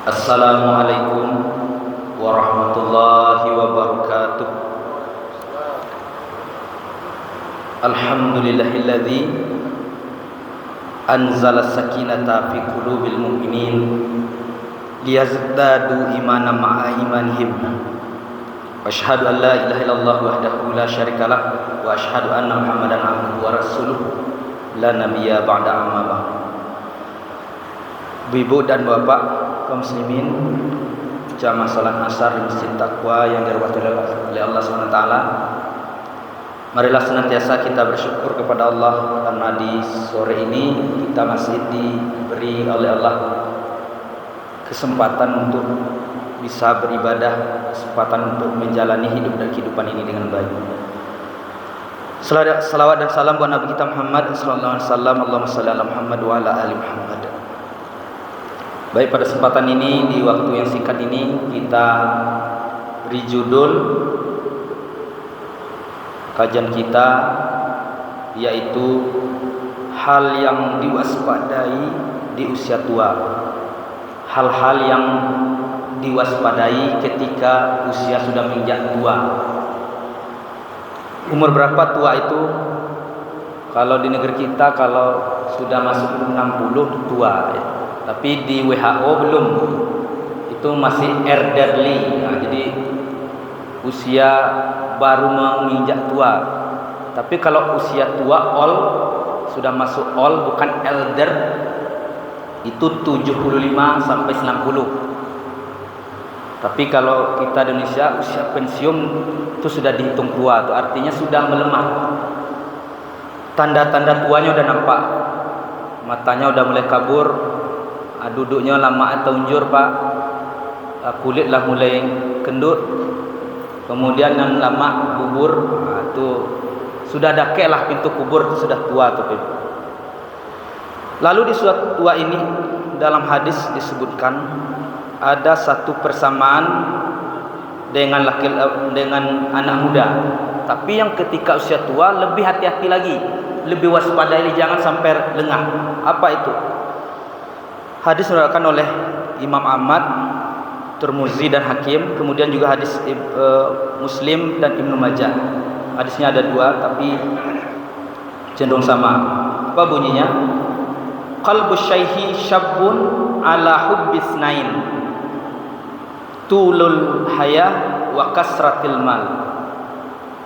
Assalamualaikum warahmatullahi wabarakatuh. Alhamdulillahilladzi anzala sakinata fi qulubil mu'minin liyazdadu imanan ma'a imanihim. Wa asyhadu an la ilaha illallah wahdahu la syarikalah wa asyhadu anna Muhammadan abduhu wa rasuluh la nabiyya ba'da amma ba'd. Ibu dan bapak kaum muslimin jamaah salat asar di Masjid Taqwa yang dirahmati oleh Allah SWT, marilah senantiasa kita bersyukur kepada Allah karena di sore ini kita masih diberi oleh Allah kesempatan untuk bisa beribadah, kesempatan untuk menjalani hidup dan kehidupan ini dengan baik. Salawat dan salam buat Nabi kita Muhammad sallallahu alaihi wasallam. Allahumma shalli ala Muhammad wa ala ali Muhammad. Baik, pada kesempatan ini di waktu yang singkat ini kita beri judul kajian kita yaitu hal yang diwaspadai di usia tua. Hal-hal yang diwaspadai ketika usia sudah menginjak tua. Umur berapa tua itu? Kalau di negeri kita kalau sudah masuk 60 tua ya. Tapi di WHO belum, itu masih elderly. Nah, jadi usia baru menginjak tua. Tapi kalau usia tua old, sudah masuk old bukan elder, itu 75 sampai 90. Tapi kalau kita di Indonesia usia pensiun itu sudah dihitung tua, itu artinya sudah melemah. Tanda-tanda tuanya udah nampak. Matanya udah mulai kabur, duduknya lama atau unjur pak, kulit lah mulai kendut, kemudian yang lama bubur, itu sudah dakek lah pintu kubur, itu sudah tua tuh. Lalu di surat tua ini dalam hadis disebutkan ada satu persamaan dengan anak muda, tapi yang ketika usia tua lebih hati-hati lagi, lebih waspadai, jangan sampai lengah. Apa itu? Hadis diriwayatkan oleh Imam Ahmad, Tirmizi dan Hakim, kemudian juga hadis Muslim dan Ibnu Majah. Hadisnya ada dua tapi cenderung sama. Apa bunyinya? Qalbu syaihi syabbun ala hubbis nain, tulul hayah wa kasratil mal.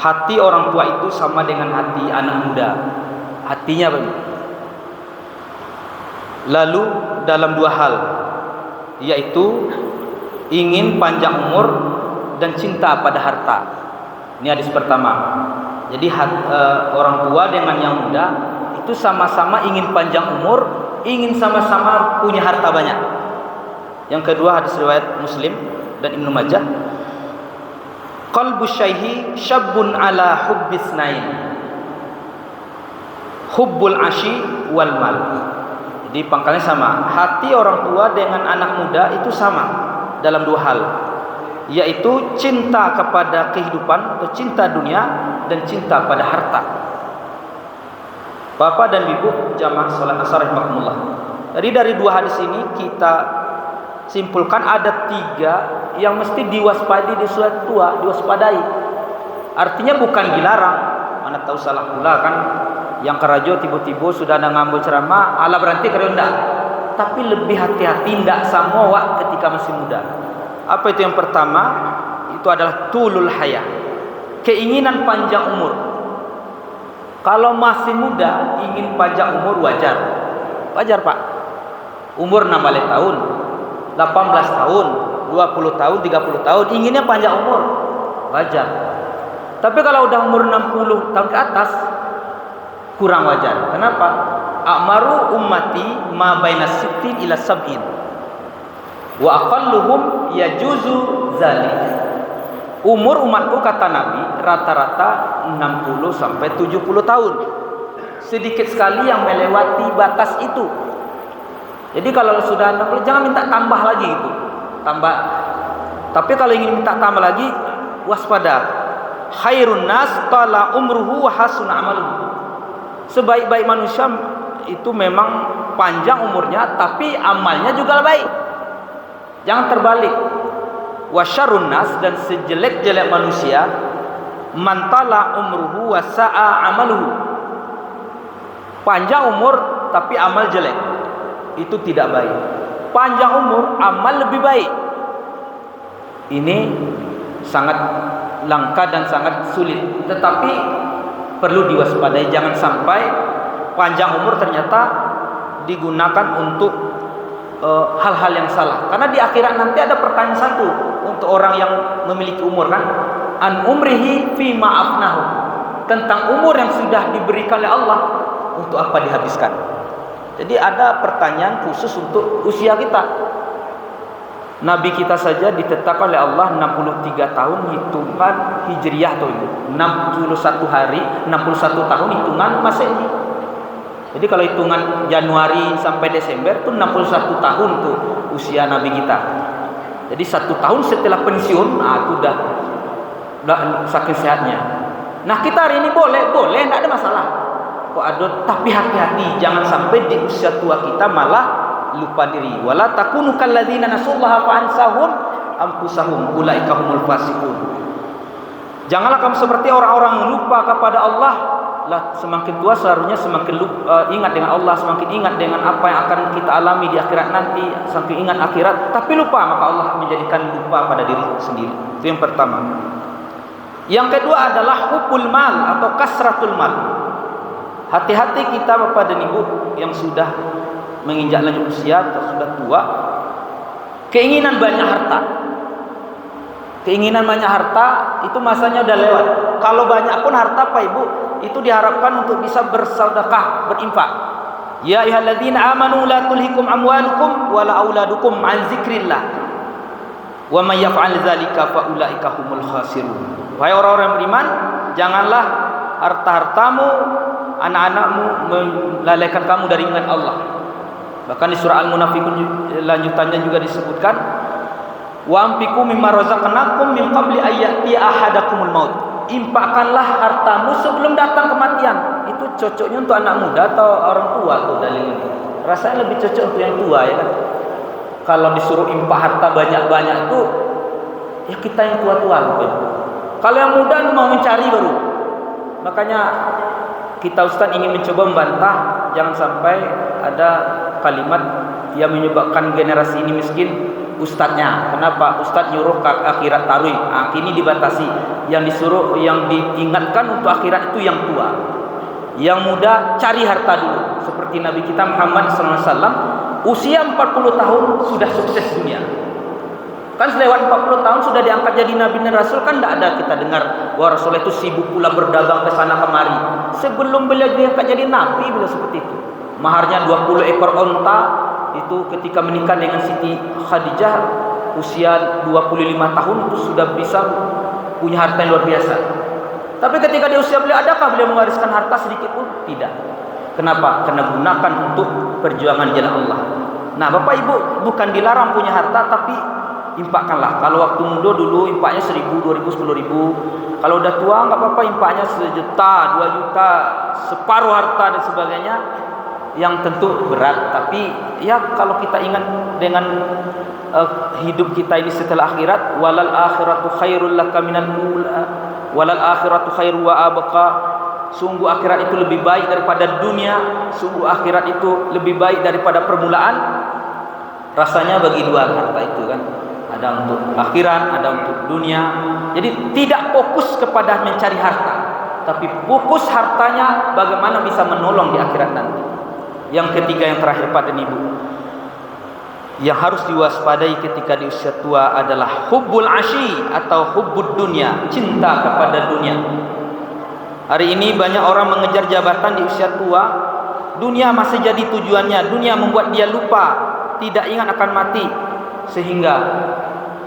Hati orang tua itu sama dengan hati anak muda. Hatinya bagaimana? Lalu dalam dua hal, yaitu ingin panjang umur dan cinta pada harta. Ini hadis pertama. Jadi orang tua dengan yang muda itu sama-sama ingin panjang umur, ingin sama-sama punya harta banyak. Yang kedua hadis riwayat Muslim dan Ibnu Majah. Qalbu syaihi syabbun ala hubbis nain, hubbul ashi wal mal. Jadi pangkalnya sama. Hati orang tua dengan anak muda itu sama dalam dua hal, yaitu cinta kepada kehidupan atau cinta dunia dan cinta pada harta. Bapak dan Ibu jamaah salat asar rahimakumullah. Jadi dari dua hadis ini kita simpulkan ada tiga yang mesti diwaspadai di usia tua, diwaspadai. Artinya bukan dilarang, mana tahu salah pula kan. Yang kerajo tiba-tiba sudah ada ngambil ceramah, ala berhenti kerenda. Tapi lebih hati-hati, tidak sama ketika masih muda. Apa itu yang pertama? Itu adalah tulul hayah, keinginan panjang umur. Kalau masih muda ingin panjang umur wajar. Wajar pak. Umur 16 tahun, 18 tahun, 20 tahun, 30 tahun, inginnya panjang umur. Wajar. Tapi kalau udah umur 60 tahun ke atas, kurang wajar. Kenapa? A'maru ummati ma baina sittin ila sab'in wa aqalluhum yajuzu zalik. Umur umatku kata Nabi rata-rata 60 sampai 70 tahun. Sedikit sekali yang melewati batas itu. Jadi kalau sudah 60 jangan minta tambah lagi itu. Tambah. Tapi kalau ingin minta tambah lagi, waspada. Khairun nas tala umruhu wa hasun amaluhu. Sebaik-baik manusia itu memang panjang umurnya tapi amalnya juga baik. Jangan terbalik. Wa syarrun nas, dan sejelek-jelek manusia, man tala umruhu wa sa'a amaluhu. Panjang umur tapi amal jelek. Itu tidak baik. Panjang umur, amal lebih baik. Ini sangat langka dan sangat sulit, tetapi perlu diwaspadai. Jangan sampai panjang umur ternyata digunakan untuk hal-hal yang salah. Karena di akhirat nanti ada pertanyaan satu untuk orang yang memiliki umur, kan, an umrihi fi ma'afnahu, tentang umur yang sudah diberikan oleh Allah, untuk apa dihabiskan. Jadi ada pertanyaan khusus untuk usia kita. Nabi kita saja ditetapkan oleh Allah 63 tahun hitungan Hijriah tuh, 61 hari, 61 tahun hitungan Masehi. Jadi kalau hitungan Januari sampai Desember tuh 61 tahun tuh usia Nabi kita. Jadi 1 tahun setelah pensiun, itu udah saking sehatnya. Nah, kita hari ini boleh, enggak ada masalah. Kok ada, tapi hati-hati jangan sampai di usia tua kita malah lupa diri. Wala takunu kalladzina nasullaha fa ansahum anfusahum ulaika humul fasiqun. Janganlah kamu seperti orang-orang yang lupa kepada Allah. Lah, semakin tua seharusnya semakin ingat dengan Allah, semakin ingat dengan apa yang akan kita alami di akhirat nanti, semakin ingat akhirat, tapi lupa, maka Allah menjadikan lupa pada diri sendiri. Itu yang pertama. Yang kedua adalah hubbul mal atau kasratul mal. Hati-hati kita Bapak dan Ibu yang sudah menginjak lanjut usia atau sudah tua, keinginan banyak harta. Keinginan banyak harta itu masanya udah lewat. Kalau banyak pun harta Pak Ibu, itu diharapkan untuk bisa bersedekah, berinfak. Ya ayyuhalladzina amanu la tulhikum amwalukum wala auladukum an zikrillah. Wa may yaf'al dzalika fa ulaika humul khasirun. Wahai orang-orang beriman, janganlah harta-hartamu, anak-anakmu melalaikan kamu dari ingat Allah. Bahkan di surah Al-Munafiqun lanjutannya juga disebutkan, wa amfiqu mimma razaqnakum min qabli ayyati ahadakumul maut. Infakkanlah hartamu sebelum datang kematian. Itu cocoknya untuk anak muda atau orang tua tuh dalilnya. Rasanya lebih cocok untuk yang tua, ya kan. Kalau disuruh infak harta banyak-banyak itu, ya kita yang tua-tua gitu. Kalau yang muda mau mencari baru. Makanya kita Ustaz ingin mencoba membantah jangan sampai ada kalimat yang menyebabkan generasi ini miskin. Ustadznya, kenapa Ustadz nyuruh ke akhirat tarwih? Ini dibatasi. Yang disuruh, yang diingatkan untuk akhirat itu yang tua. Yang muda cari harta dulu. Seperti Nabi kita Muhammad SAW, usia 40 tahun sudah sukses dunia. Kan selewat 40 tahun sudah diangkat jadi Nabi dan Rasul, kan tidak ada kita dengar wah Rasulullah itu sibuk pula berdagang ke sana kemari. Sebelum beliau diangkat jadi Nabi, beliau seperti itu. Maharnya 20 ekor onta. Itu ketika menikah dengan Siti Khadijah usia 25 tahun itu sudah bisa punya harta yang luar biasa. Tapi ketika di usia beliau, adakah beliau mewariskan harta sedikit pun? Tidak. Kenapa? Karena gunakan untuk perjuangan jalan Allah. Nah, Bapak Ibu bukan dilarang punya harta, tapi infakkanlah. Kalau waktu muda dulu infaknya 1.000, 2.000, 10.000. Kalau udah tua nggak apa-apa infaknya 1 juta, 2 juta, separuh harta dan sebagainya. Yang tentu berat, tapi ya kalau kita ingat dengan hidup kita ini setelah akhirat, walal akhiratu khairul laka minal ula, walal akhiratu khairu wa abqa. Sungguh akhirat itu lebih baik daripada dunia, sungguh akhirat itu lebih baik daripada permulaan. Rasanya bagi dua harta itu kan, ada untuk akhirat, ada untuk dunia. Jadi tidak fokus kepada mencari harta, tapi fokus hartanya bagaimana bisa menolong di akhirat nanti. Yang ketiga, yang terakhir Pak dan Ibu, yang harus diwaspadai ketika di usia tua adalah hubbul ashi atau hubbud dunia, cinta kepada dunia. Hari ini banyak orang mengejar jabatan di usia tua. Dunia masih jadi tujuannya. Dunia membuat dia lupa, tidak ingat akan mati. Sehingga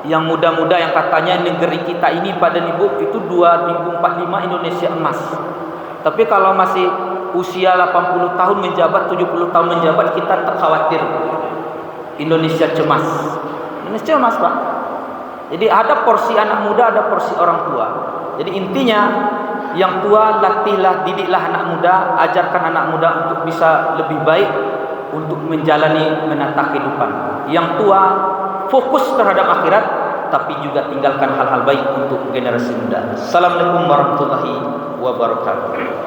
yang muda-muda yang katanya negeri kita ini Pak dan Ibu itu 2045 Indonesia emas. Tapi kalau masih usia 80 tahun menjabat, 70 tahun menjabat, kita tak khawatir Indonesia cemas. Indonesia cemas Pak. Jadi ada porsi anak muda, ada porsi orang tua. Jadi intinya yang tua latihlah, didiklah anak muda, ajarkan anak muda untuk bisa lebih baik untuk menjalani menata kehidupan. Yang tua fokus terhadap akhirat, tapi juga tinggalkan hal-hal baik untuk generasi muda. Assalamualaikum warahmatullahi wabarakatuh.